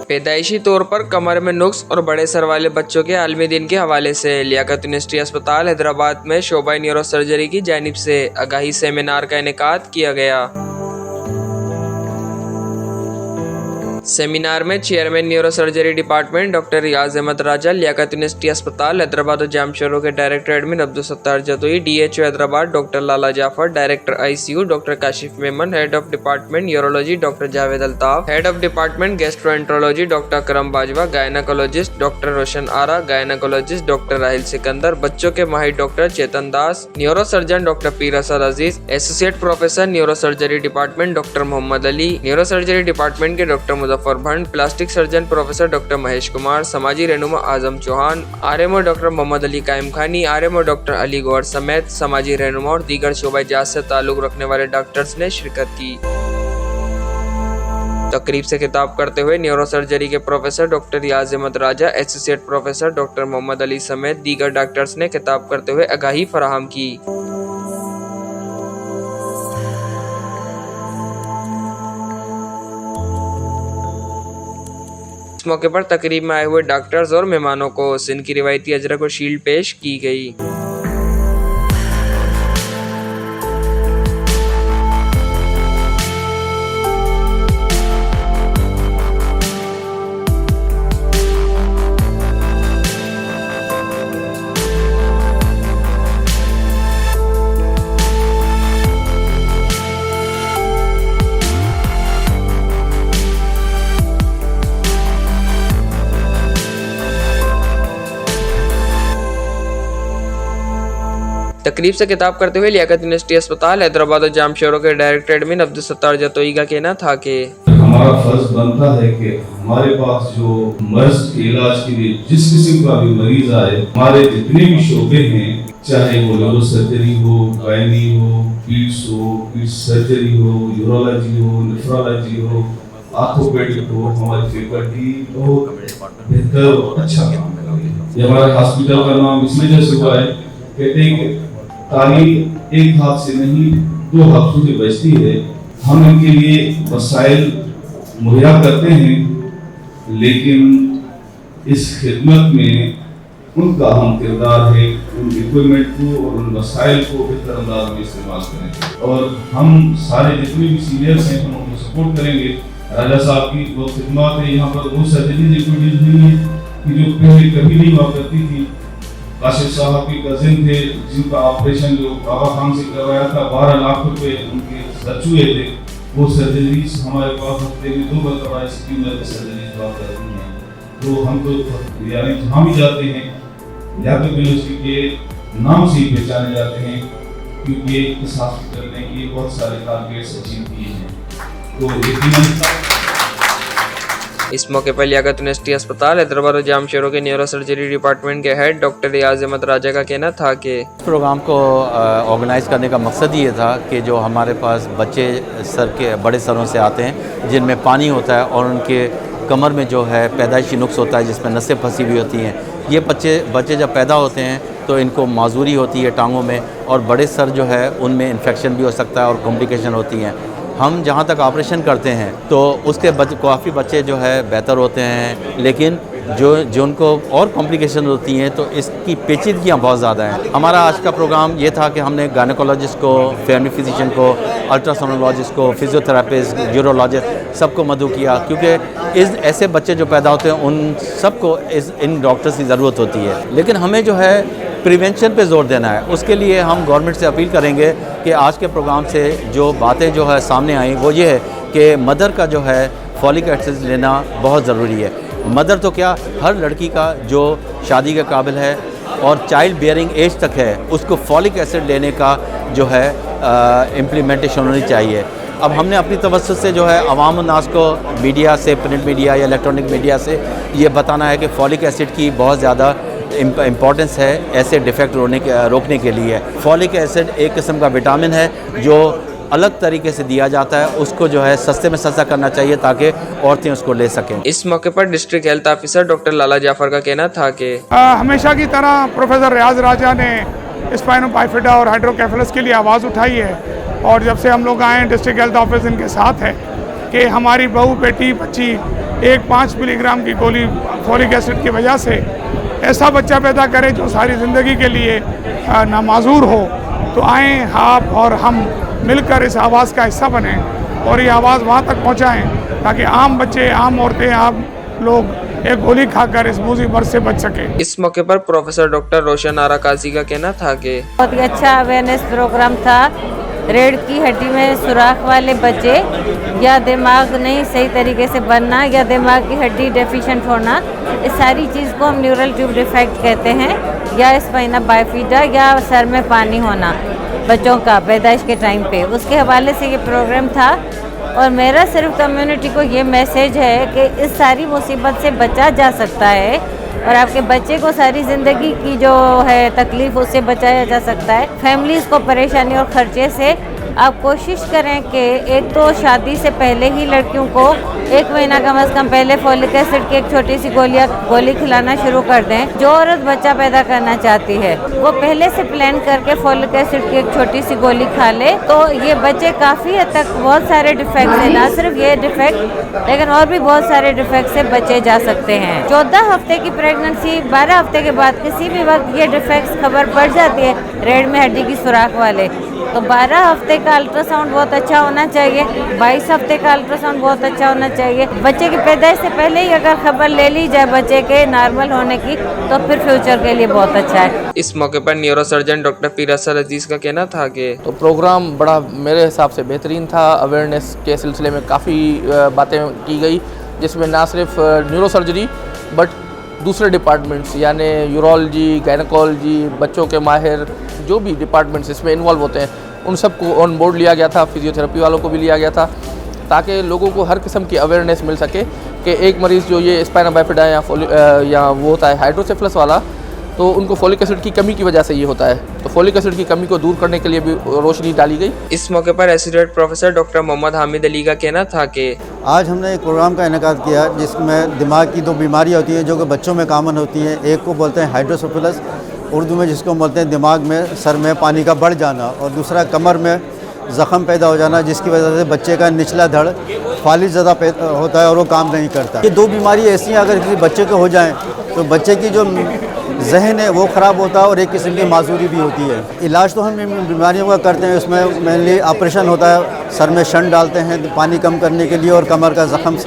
पैदाइशी तौर पर कमर में नुक्स और बड़े सर वाले बच्चों के आलमी दिन के हवाले से लियाकत यूनिवर्सिटी अस्पताल हैदराबाद में शोबा न्यूरो सर्जरी की जानिब से आगाही सेमिनार का इनेकाद किया गया। सेमिनार में chairman neuro surgery department doctor Riaz Ahmed Raja, Liaquat university अस्पताल हैदराबाद और जामशोरों के director admin Abdul Sattar Jatoi, DHO Hyderabad doctor Lala Jafar, director ICU doctor Kashif Memon, head of department neurology doctor Javed Altaf, head of department gastroenterology doctor Karam Bajwa, gynaecologist doctor Roshan Ara, gynaecologist doctor Rahil Sikandar, बच्चों के माहिर doctor Chetan Das, neuro surgeon doctor Pir Asad Aziz, associate professor neuro surgery department doctor Mohammad Ali, neuro surgery department के doctor Muzaffar Bhand, plastic surgeon professor doctor Mahesh Kumar, समाजी रहनुमा Azam Chauhan, RMO doctor Mohammad Ali Qaim Khani, RMO doctor Ali गौर समेत समाजी रहनुमा और दीगर शोबा जात से ताल्लुक रखने वाले डॉक्टर्स ने शिरकत की। तकरीब से खिताब करते हुए न्यूरो सर्जरी के professor doctor Riaz Ahmed Raja, associate professor doctor Mohammad Ali समेत दीगर डॉक्टर्स ने खिताब करते हुए आगाही फराहम की। इस मौके पर तकरीब में आए हुए डॉक्टर्स और मेहमानों को सिंध की रिवायती अजरक और शील्ड पेश की गई। तकरीब से खिताब करते हुए लियाकत यूनिवर्सिटी अस्पताल हैदराबाद और जामशोरों के डायरेक्टर एडमिन अब्दुल सत्तार जतोई का कहना था कि हमारा फर्ज बनता है कि हमारे पास जो मर्ज के इलाज के लिए जिस किस्म का भी मरीज आए, हमारे जितने भी शोबे हैं, चाहे वो न्यूरो सर्जरी हो, गायनी हो, पीड्स सर्जरी हो, यूरोलॉजी हो, नेफ्रोलॉजी हो, ऑर्थोपेडिक हो, हमारी फैकल्टी बहुत बेहतर और अच्छा काम कर रही है। ये हमारे हॉस्पिटल का नाम इस वजह से हुआ है, कहते हैं कि तालीम एक हाथ से नहीं दो हाथों से बचती है। हम इनके लिए वसाइल मुहैया करते हैं, लेकिन इस खिदमत में उनका अहम किरदार है उन इक्विपमेंट को और उन वसाइल को बेहतर अंदाज में इस्तेमाल करें। और हम सारे जितने भी सीनियर्स हैं हम उनको सपोर्ट करेंगे। राजा साहब की वो खिदमत है, यहाँ पर वो सर्जरीज इक्विपमेंट नहीं है कि जो पहले कभी नहीं हुआ करती थी। काशिफ साहब की कजिन थे जिनका ऑपरेशन जो बाबा खान से करवाया था, 12 लाख रुपए उनके खर्च हुए थे। वो सर्जरीज हमारे पास हफ्ते में 2 मरतबा इसकी सर्जरीज हुआ करती हैं। तो हम तो यानी जहाँ भी जाते हैं लियाकत यूनिवर्सिटी के नाम से ही पहचाने जाते हैं, क्योंकि इस हॉस्पिटल ने ये बहुत सारे टारगेट्स अचीव किए हैं। तो यकीनन इस मौके पर लियाकत यूनिवर्सिटी अस्पताल हैदराबाद और जामशोरों के न्यूरो सर्जरी डिपार्टमेंट के हेड डॉक्टर रियाज अहमद राजा का कहना था कि प्रोग्राम को ऑर्गेनाइज़ करने का मकसद ये था कि जो हमारे पास बच्चे सर के बड़े सरों से आते हैं जिनमें पानी होता है और उनके कमर में जो है पैदाइशी नुक्स होता है जिसमें नसें फंसी हुई होती हैं, ये बच्चे जब पैदा होते हैं तो इनको माजूरी होती है टांगों में, और बड़े सर जो है उनमें इन्फेक्शन भी हो सकता है और कॉम्प्लिकेशन होती हैं। हम जहाँ तक ऑपरेशन करते हैं तो उसके काफ़ी बच्चे जो है बेहतर होते हैं, लेकिन जो उनको और कॉम्प्लिकेशन होती हैं तो इसकी पेचीदगियाँ बहुत ज़्यादा हैं। हमारा आज का प्रोग्राम ये था कि हमने गायनेकोलॉजिस्ट को, फैमिली फिजिशियन को, अल्ट्रासोनोलॉजिस्ट को, फिजियोथेरापिस्ट, यूरोलॉजिस्ट सबको मदऊ किया, क्योंकि ऐसे बच्चे जो पैदा होते हैं उन सबको इन डॉक्टर्स की ज़रूरत होती है। लेकिन हमें जो है प्रिवेंशन पे ज़ोर देना है। उसके लिए हम गवर्नमेंट से अपील करेंगे कि आज के प्रोग्राम से जो बातें जो है सामने आई वो ये है कि मदर का जो है फॉलिक एसिड लेना बहुत ज़रूरी है। मदर तो क्या, हर लड़की का जो शादी के काबिल है और चाइल्ड बियरिंग एज तक है उसको फॉलिक एसिड लेने का जो है इम्प्लीमेंटेशन होनी चाहिए। अब हमने अपनी तवज्जो से जो है अवाम उन्नास को मीडिया से, प्रिंट मीडिया या इलेक्ट्रॉनिक मीडिया से ये बताना है कि फॉलिक एसिड की बहुत ज़्यादा इम्पॉर्टेंस है ऐसे डिफेक्ट रोकने के लिए। फॉलिक एसिड एक किस्म का विटामिन है जो अलग तरीके से दिया जाता है, उसको जो है सस्ते में सस्ता करना चाहिए ताकि औरतें उसको ले सकें। इस मौके पर district health officer doctor Lala Jafar का कहना था कि हमेशा की तरह प्रोफेसर रियाज राजा ने स्पाइनो बाइफिडा और हाइड्रोकेफेलस के लिए आवाज़ उठाई है, और जब से हम लोग आए डिस्ट्रिक्ट हेल्थ ऑफिस इनके साथ है कि हमारी बहू बेटी बच्ची एक 5 मिलीग्राम की गोली फॉलिक एसिड की वजह से ऐसा बच्चा पैदा करे जो सारी ज़िंदगी के लिए नामाजूर हो। तो आएँ आप और हम मिलकर इस आवाज़ का हिस्सा बने और ये आवाज़ वहाँ तक पहुँचाएँ ताकि आम बच्चे, आम औरतें, आम लोग एक गोली खाकर इस मुसीबत से बच सके। इस मौके पर प्रोफेसर डॉक्टर रोशन आरा काजी का कहना था कि बहुत ही अच्छा अवेयरनेस प्रोग्राम था। रीढ़ की हड्डी में सुराख वाले बच्चे या दिमाग नहीं सही तरीके से बनना या दिमाग की हड्डी डेफिशिएंट होना, इस सारी चीज़ को हम न्यूरल ट्यूब डिफेक्ट कहते हैं, या स्पाइना बाइफिडा या सर में पानी होना बच्चों का पैदाइश के टाइम पे। उसके हवाले से ये प्रोग्राम था और मेरा सिर्फ कम्युनिटी को ये मैसेज है कि इस सारी मुसीबत से बचा जा सकता है और आपके बच्चे को सारी ज़िंदगी की जो है तकलीफ़ उससे बचाया जा सकता है। फैमिलीज़ को परेशानी और ख़र्चे से आप कोशिश करें कि एक तो शादी से पहले ही लड़कियों को 1 महीना कम से कम पहले फॉलिक एसिड की एक छोटी सी गोली खिलाना शुरू कर दें। जो औरत बच्चा पैदा करना चाहती है वो पहले से प्लान करके फॉलिक एसिड की एक छोटी सी गोली खा ले, तो ये बच्चे काफ़ी हद तक बहुत सारे डिफेक्ट से, ना सिर्फ ये डिफेक्ट लेकिन और भी बहुत सारे डिफेक्ट से बचे जा सकते हैं। 14 हफ्ते की प्रेगनेंसी, 12 हफ्ते के बाद किसी भी वक्त ये डिफेक्ट्स खबर पड़ जाती है रीढ़ में हड्डी की सुराख वाले, तो 12 हफ्ते का अल्ट्रासाउंड बहुत अच्छा होना चाहिए, 22 हफ्ते का अल्ट्रासाउंड बहुत अच्छा होना चाहिए। बच्चे की पैदाइश से पहले ही अगर खबर ले ली जाए बच्चे के नॉर्मल होने की तो फिर फ्यूचर के लिए बहुत अच्छा है। इस मौके पर न्यूरोसर्जन डॉक्टर पीरसल अजीज का कहना था कि तो प्रोग्राम बड़ा मेरे हिसाब से बेहतरीन था। अवेयरनेस के सिलसिले में काफ़ी बातें की गई, जिसमें ना सिर्फ न्यूरोसर्जरी बट दूसरे डिपार्टमेंट्स यानी यूरोलॉजी, गायनेकोलॉजी, बच्चों के माहिर जो भी डिपार्टमेंट्स इसमें इन्वॉल्व होते हैं उन सबको ऑन बोर्ड लिया गया था। फिजियोथेरेपी वालों को भी लिया गया था ताकि लोगों को हर किस्म की अवेयरनेस मिल सके कि एक मरीज़ जो ये स्पाइना बाइफिडा या वो होता है हाइड्रोसेफलस वाला, तो उनको फॉलिक एसिड की कमी की वजह से ये होता है, तो फॉलिक एसिड की कमी को दूर करने के लिए भी रोशनी डाली गई। इस मौके पर associate professor doctor Mohammad Hamid Ali का कहना था कि आज हमने एक प्रोग्राम का इनेकाद किया जिसमें दिमाग की 2 बीमारियाँ होती हैं जो कि बच्चों में कॉमन होती हैं। एक को बोलते हैं हाइड्रोसेफलस, उर्दू में जिसको बोलते हैं दिमाग में सर में पानी का बढ़ जाना, और दूसरा कमर में ज़ख़म पैदा हो जाना जिसकी वजह से बच्चे का निचला धड़ फालिज ज़्यादा होता है और वो काम नहीं करता। ये 2 बीमारी ऐसी हैं अगर किसी बच्चे को हो जाएं तो बच्चे की जो जहन है वो ख़राब होता है और एक किस्म की माजूरी भी होती है। इलाज तो हम इन बीमारियों का करते हैं, उसमें मेनली ऑपरेशन होता है, सर में शंट डालते हैं पानी कम करने के लिए और कमर का ज़ख़म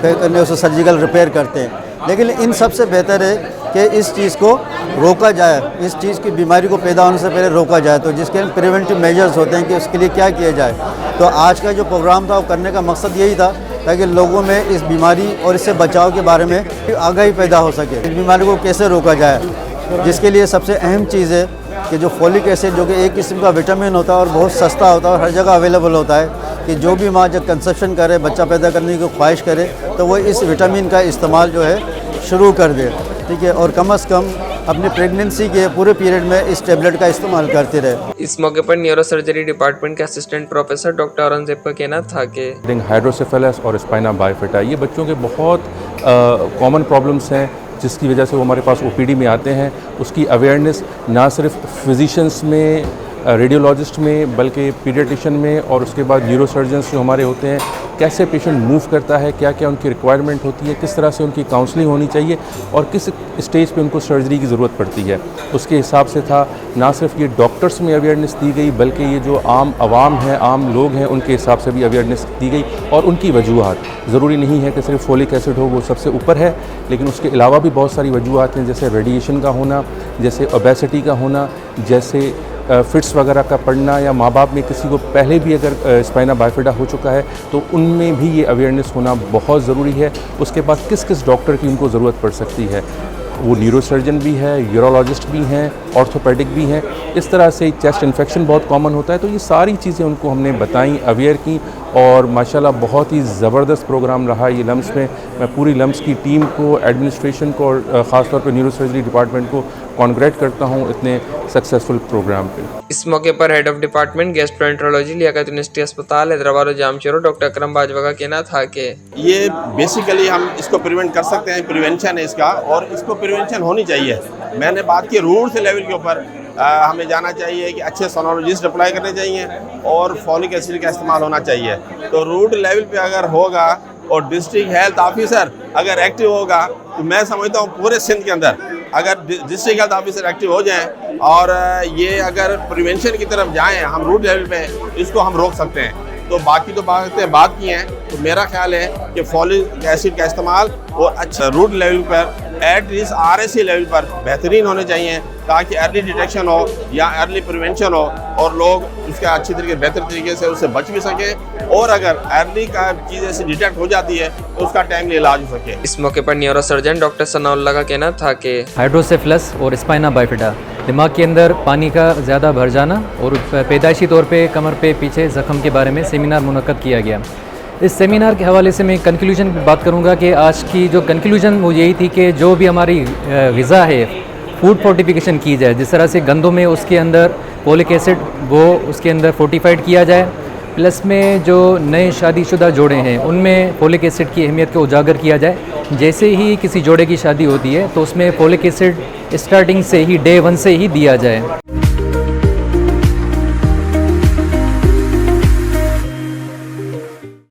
करने उसे सर्जिकल रिपेयर करते हैं। लेकिन इन सबसे बेहतर है कि इस चीज़ को रोका जाए, इस चीज़ की बीमारी को पैदा होने से पहले रोका जाए, तो जिसके प्रिवेंटिव मेजर्स होते हैं कि उसके लिए क्या किया जाए। तो आज का जो प्रोग्राम था वो करने का मकसद यही था ताकि लोगों में इस बीमारी और इससे बचाव के बारे में आगाही पैदा हो सके, इस बीमारी को कैसे रोका जाए। जिसके लिए सबसे अहम चीज़ है कि जो फॉलिक एसिड जो कि एक किस्म का विटामिन होता है और बहुत सस्ता होता है और हर जगह अवेलेबल होता है, कि जो भी माँ जब कंसेप्शन करे, बच्चा पैदा करने की ख्वाहिश करे तो वो इस विटामिन का इस्तेमाल जो है शुरू कर दे, ठीक है, और कम से कम अपनी प्रेगनेंसी के पूरे पीरियड में इस टेबलेट का इस्तेमाल करते रहे। इस मौके पर न्यूरोसर्जरी डिपार्टमेंट के असिस्टेंट प्रोफेसर डॉक्टर औरंगजेब का कहना था कि हाइड्रोसेफेलस और स्पाइना बाइफिडा ये बच्चों के बहुत कॉमन प्रॉब्लम्स हैं जिसकी वजह से वो हमारे पास ओपीडी में आते हैं। उसकी अवेयरनेस ना सिर्फ फिजिशियंस में, रेडियोलॉजिस्ट में, बल्कि पीडियाट्रिशियन में और उसके बाद न्यूरोसर्जन्स जो हमारे होते हैं, कैसे पेशेंट मूव करता है, क्या क्या उनकी रिक्वायरमेंट होती है, किस तरह से उनकी काउंसलिंग होनी चाहिए और किस स्टेज पे उनको सर्जरी की ज़रूरत पड़ती है, उसके हिसाब से था। ना सिर्फ ये डॉक्टर्स में अवेयरनेस दी गई बल्कि ये जो आम आवाम हैं, आम लोग हैं, उनके हिसाब से भी अवेयरनेस दी गई और उनकी वजूहात। ज़रूरी नहीं है कि सिर्फ फोलिक एसिड हो, वो सबसे ऊपर है, लेकिन उसके अलावा भी बहुत सारी वजूहात हैं, जैसे रेडिएशन का होना, जैसे ओबेसिटी का होना, जैसे फिट्स वगैरह का पड़ना, या माँ बाप में किसी को पहले भी अगर स्पाइना बाइफिडा हो चुका है तो उनमें भी ये अवेयरनेस होना बहुत ज़रूरी है। उसके बाद किस किस डॉक्टर की उनको ज़रूरत पड़ सकती है, वो न्यूरोसर्जन भी है, यूरोलॉजिस्ट भी हैं, ऑर्थोपेडिक भी हैं, इस तरह से चेस्ट इन्फेक्शन बहुत कॉमन होता है। तो ये सारी चीज़ें उनको हमने बताई, अवेयर की और माशाल्लाह बहुत ही ज़बरदस्त प्रोग्राम रहा ये लम्स में। मैं पूरी लम्स की टीम को, एडमिनिस्ट्रेशन को और ख़ास तौर पर न्यूरोसर्जरी डिपार्टमेंट को कॉन्ग्रेट करता हूँ इतने सक्सेसफुल प्रोग्राम पे। इस मौके पर head of department gastroenterology Liaquat university अस्पताल हैदराबाद और जामशोरो डॉक्टर अकरम बाजवा का कहना था कि ये बेसिकली हम इसको प्रिवेंट कर सकते हैं, प्रिवेंशन है इसका और इसको प्रिवेंशन होनी चाहिए। मैंने बात की रूट लेवल के ऊपर, हमें जाना चाहिए कि अच्छे सोनोलॉजिस्ट अप्लाई करने चाहिए और फॉलिक एसिड का इस्तेमाल होना चाहिए। तो रूट लेवल पे अगर होगा और डिस्ट्रिक्ट हेल्थ ऑफिसर अगर एक्टिव होगा तो मैं समझता हूँ पूरे सिंध के अंदर अगर डिस्ट्रिक्ट हेल्थ ऑफिसर एक्टिव हो जाएं और ये अगर प्रिवेंशन की तरफ जाएं हम रूट लेवल पे, इसको हम रोक सकते हैं। तो बाकी तो बात की हैं, तो मेरा ख्याल है कि फॉलिक एसिड का इस्तेमाल और अच्छा रूट लेवल पर एटलीस्ट RSC लेवल पर बेहतरीन होने चाहिए ताकि अर्ली डिटेक्शन हो या अर्ली प्रिवेंशन हो और लोग उसका अच्छी तरीके बेहतर तरीके से उससे बच भी सकें, और अगर अर्ली का चीज़ ऐसी डिटेक्ट हो जाती है तो उसका टाइमली इलाज हो सके। इस मौके पर न्यूरो सर्जन डॉक्टर सनाउल्लाह का कहना था कि हाइड्रोसेफलस और स्पाइना बाइफिडा, दिमाग के अंदर पानी का ज़्यादा भर जाना और पैदाइशी तौर पे कमर पे पीछे ज़ख्म के बारे में सेमिनार मुनक्कद किया गया। इस सेमिनार के हवाले से मैं कंक्लूजन की बात करूंगा कि आज की जो कंक्लूजन वो यही थी कि जो भी हमारी ग़िज़ा है फूड फोर्टिफिकेशन की जाए, जिस तरह से गंदों में उसके अंदर फोलिक एसिड वो उसके अंदर फोर्टिफाइड किया जाए, प्लस में जो नए शादीशुदा जोड़े हैं उनमें फोलिक एसिड की अहमियत को उजागर किया जाए। जैसे ही किसी जोड़े की शादी होती है तो उसमें फोलिक एसिड स्टार्टिंग से ही डे 1 से ही दिया जाए।